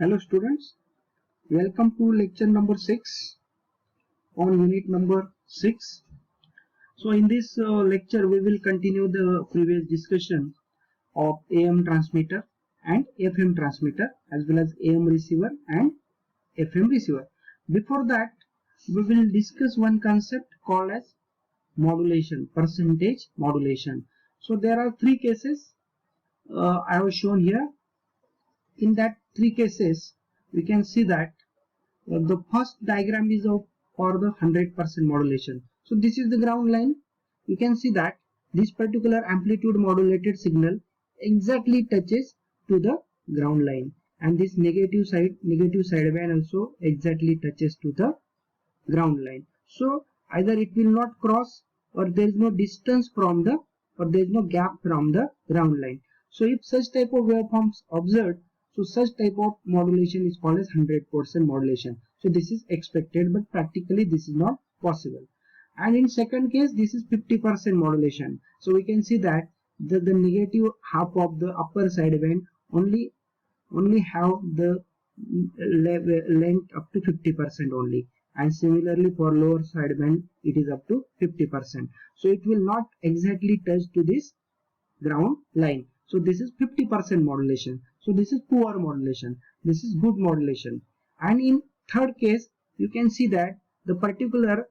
Hello students, welcome to lecture number 6 on unit number 6. So in this lecture we will continue the previous discussion of AM transmitter and FM transmitter as well as AM receiver and FM receiver. Before that we will discuss one concept called as modulation, percentage modulation. So there are three cases I have shown here. In that three cases we can see that the first diagram is of for the 100% modulation. So this is the ground line. You can see that this particular amplitude modulated signal exactly touches to the ground line, and this negative sideband also exactly touches to the ground line. So either it will not cross, or there is no distance from the, or there is no gap from the ground line. So if such type of waveforms observed, so such type of modulation is called as 100% modulation. So this is expected, but practically this is not possible. And in second case, this is 50% modulation. So we can see that the negative half of the upper sideband only have the length up to 50% only, and similarly for lower sideband it is up to 50%. So it will not exactly touch to this ground line. So this is 50% modulation. So this is poor modulation. This is good modulation. And in third case, you can see that the particular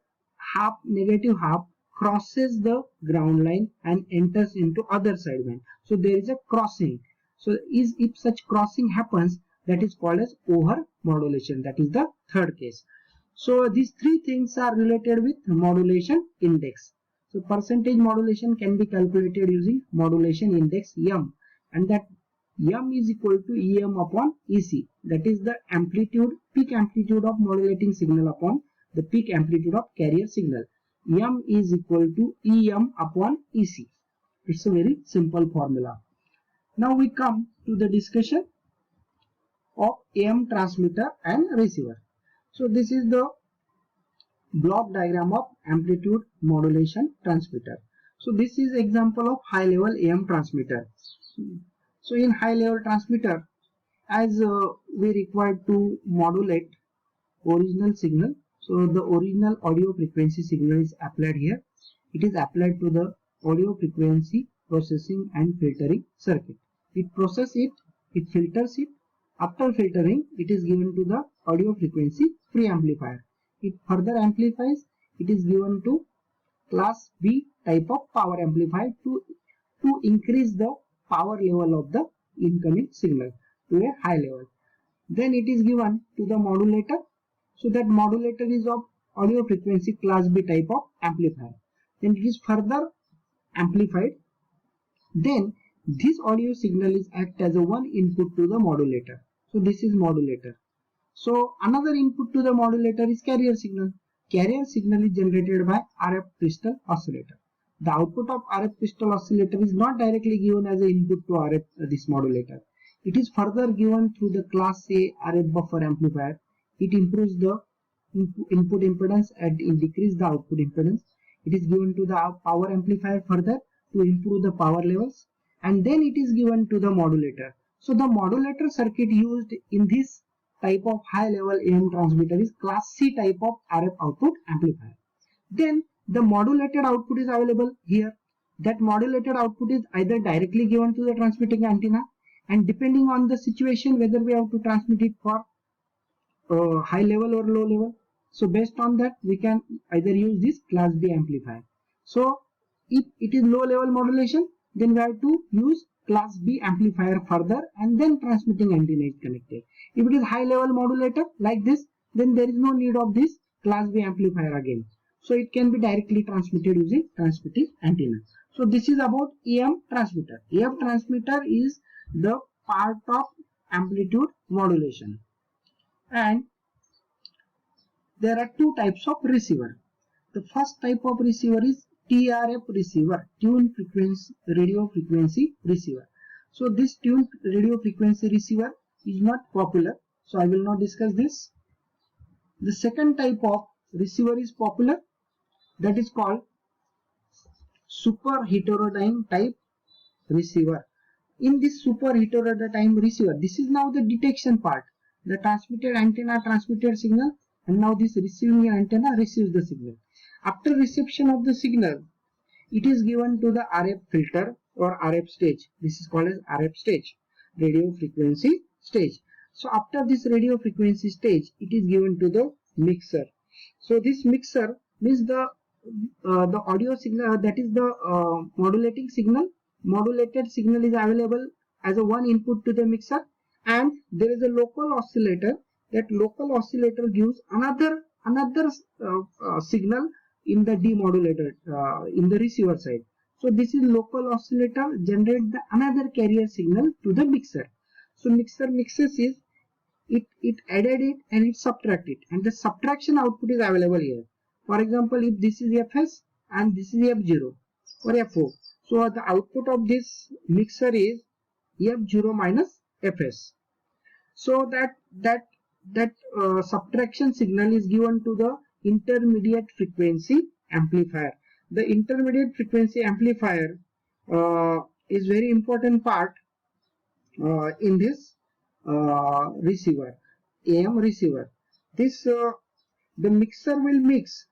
half, negative half, crosses the ground line and enters into other sideband. So there is a crossing. So if such crossing happens, that is called as over modulation. That is the third case. So these three things are related with modulation index. So percentage modulation can be calculated using modulation index M, and that M is equal to EM upon EC. That is the amplitude, peak amplitude of modulating signal upon the peak amplitude of carrier signal. M is equal to EM upon EC. It's a very simple formula. Now we come to the discussion of AM transmitter and receiver. So this is the block diagram of amplitude modulation transmitter. So this is example of high level AM transmitter. So in high level transmitter, as we require to modulate original signal, so the original audio frequency signal is applied here. It is applied to the audio frequency processing and filtering circuit. It processes it, it filters it. After filtering, it is given to the audio frequency preamplifier. It further amplifies. It is given to class B type of power amplifier to increase the power level of the incoming signal to a high level. Then it is given to the modulator. So that modulator is of audio frequency class B type of amplifier. Then it is further amplified. Then this audio signal is act as a one input to the modulator. So this is modulator. So another input to the modulator is carrier signal. Carrier signal is generated by RF crystal oscillator. The output of RF crystal oscillator is not directly given as an input to RF this modulator. It is further given through the class A RF buffer amplifier. It improves the input impedance and it decreases the output impedance. It is given to the power amplifier further to improve the power levels, and then it is given to the modulator. So the modulator circuit used in this type of high level AM transmitter is class C type of RF output amplifier. Then the modulated output is available here. That modulated output is either directly given to the transmitting antenna, and depending on the situation whether we have to transmit it for high level or low level. So based on that we can either use this class B amplifier. So if it is low level modulation, then we have to use class B amplifier further, and then transmitting antenna is connected. If it is high level modulator like this, then there is no need of this class B amplifier again. So it can be directly transmitted using transmitting antenna. So this is about AM transmitter. AM transmitter is the part of amplitude modulation. And there are two types of receiver. The first type of receiver is TRF receiver, tuned frequency radio frequency receiver. So this tuned radio frequency receiver is not popular, so I will not discuss this. The second type of receiver is popular, that is called super heterodyne type receiver. In this super heterodyne receiver, this is now the detection part. The transmitted antenna transmitted signal, and now this receiving antenna receives the signal. After reception of the signal, it is given to the RF filter or RF stage. This is called as RF stage, radio frequency stage. So after this radio frequency stage, it is given to the mixer. So this mixer means the audio signal, that is the modulating signal. Modulated signal is available as a one input to the mixer, and there is a local oscillator. That local oscillator gives another signal in the demodulator in the receiver side. So this is local oscillator generate another carrier signal to the mixer. So mixer mixes is it added it and it subtract it, and the subtraction output is available here. For example, if this is Fs and this is F0 or F0, so the output of this mixer is F0 minus Fs. So that subtraction signal is given to the intermediate frequency amplifier. The intermediate frequency amplifier is very important part in this receiver, AM receiver. This the mixer will mix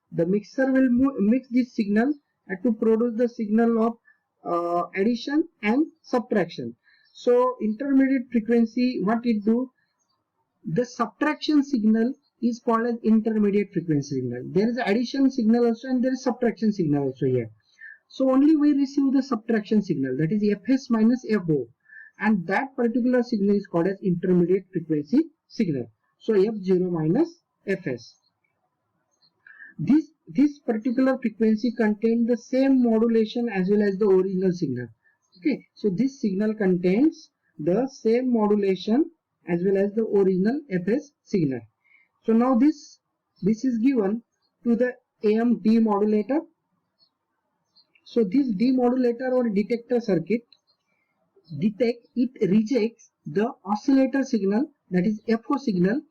this signal to produce the signal of addition and subtraction. So intermediate frequency, what it do, the subtraction signal is called as intermediate frequency signal. There is addition signal also and there is subtraction signal also here. So only we receive the subtraction signal, that is Fs minus Fo, and that particular signal is called as intermediate frequency signal. So F0 minus Fs. This particular frequency contains the same modulation as well as the original signal. Okay, so this signal contains the same modulation as well as the original Fs signal. So now this is given to the AM demodulator. So this demodulator or detector circuit rejects the oscillator signal, that is Fo signal,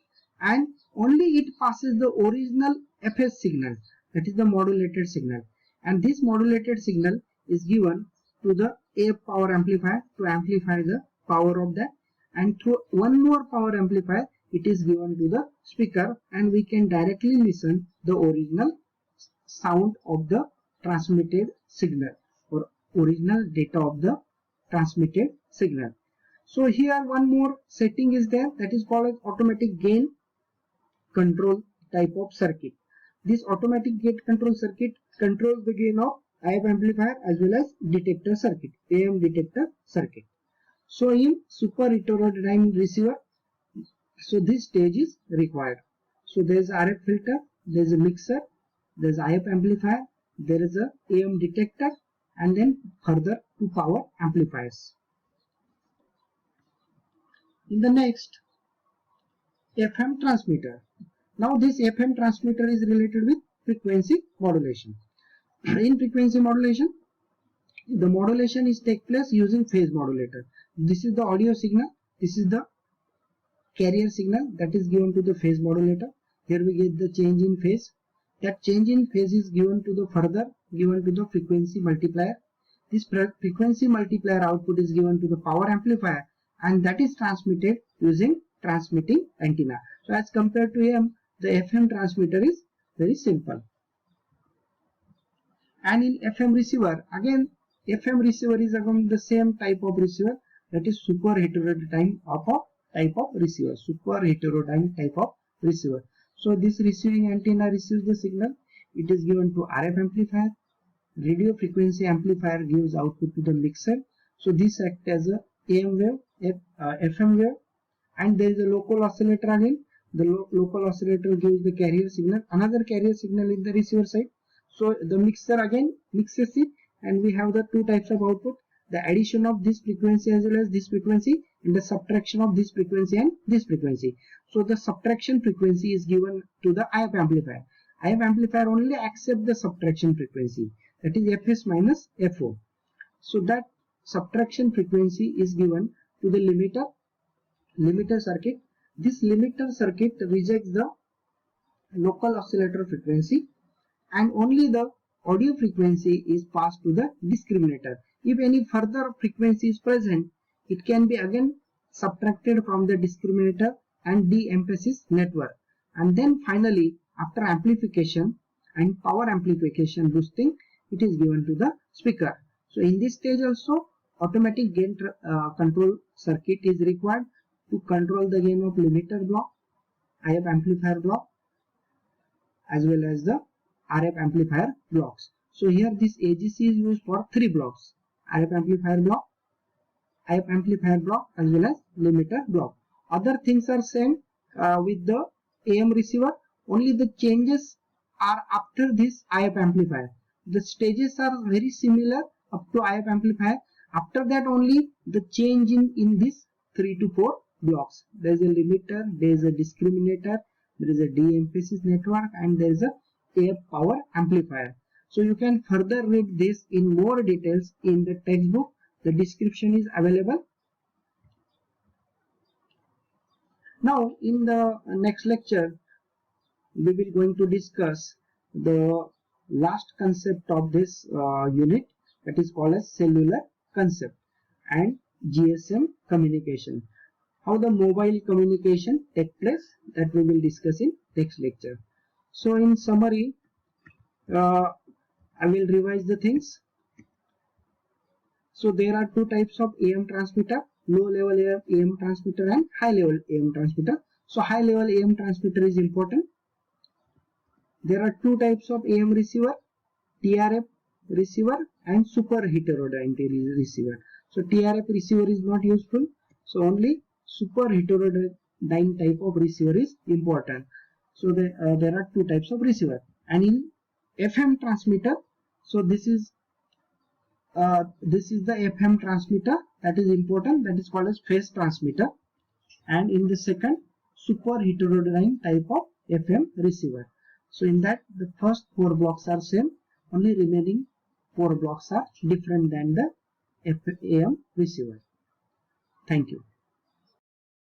and only it passes the original Fs signal, that is the modulated signal, and this modulated signal is given to the AF power amplifier to amplify the power of that, and through one more power amplifier it is given to the speaker, and we can directly listen the original sound of the transmitted signal or original data of the transmitted signal. So here one more setting is there, that is called as automatic gain control type of circuit. This automatic gain control circuit controls the gain of IF amplifier as well as detector circuit, AM detector circuit. So in super heterodyne receiver, so this stage is required. So there is RF filter, there is a mixer, there is IF amplifier, there is a AM detector, and then further two power amplifiers. In the next, FM transmitter. Now this FM transmitter is related with frequency modulation. In frequency modulation, the modulation is take place using phase modulator. This is the audio signal, this is the carrier signal that is given to the phase modulator. Here we get the change in phase. That change in phase is given to the frequency multiplier. This frequency multiplier output is given to the power amplifier, and that is transmitted using transmitting antenna. So as compared to AM, the FM transmitter is very simple. And in FM receiver, again FM receiver is again the same type of receiver, that is super heterodyne type of receiver, super heterodyne type of receiver. So this receiving antenna receives the signal, it is given to RF amplifier, radio frequency amplifier gives output to the mixer. So this acts as a AM wave, FM wave, and there is a local oscillator again. The local oscillator gives the carrier signal, another carrier signal in the receiver side. So the mixer again mixes it, and we have the two types of output, the addition of this frequency as well as this frequency, and the subtraction of this frequency and this frequency. So the subtraction frequency is given to the IF amplifier. IF amplifier only accepts the subtraction frequency, that is Fs minus Fo. So that subtraction frequency is given to the limiter circuit. This limiter circuit rejects the local oscillator frequency, and only the audio frequency is passed to the discriminator. If any further frequency is present, it can be again subtracted from the discriminator and de-emphasis network. And then finally, after amplification and power amplification boosting, it is given to the speaker. So in this stage also, automatic gain control circuit is required to control the gain of limiter block, IF amplifier block, as well as the RF amplifier blocks. So here this AGC is used for 3 blocks: RF amplifier block, IF amplifier block, as well as limiter block. Other things are same with the AM receiver, only the changes are after this IF amplifier. The stages are very similar up to IF amplifier. After that only the change in this 3 to 4 blocks. There is a limiter, there is a discriminator, there is a de-emphasis network, and there is a AF power amplifier. So you can further read this in more details in the textbook. The description is available. Now in the next lecture we will going to discuss the last concept of this unit, that is called as cellular concept and GSM communication. How the mobile communication take place, that we will discuss in next lecture. So in summary, I will revise the things. So there are 2 types of AM transmitter: low level AM transmitter and high level AM transmitter. So high level AM transmitter is important. There are 2 types of AM receiver: TRF receiver and super heterodyne receiver. So TRF receiver is not useful, so only super heterodyne type of receiver is important. So there are 2 types of receiver. And in FM transmitter, so this is the FM transmitter that is important, that is called as phase transmitter. And in the second, super heterodyne type of FM receiver. So in that the first 4 blocks are same, only remaining 4 blocks are different than the AM receiver. Thank you.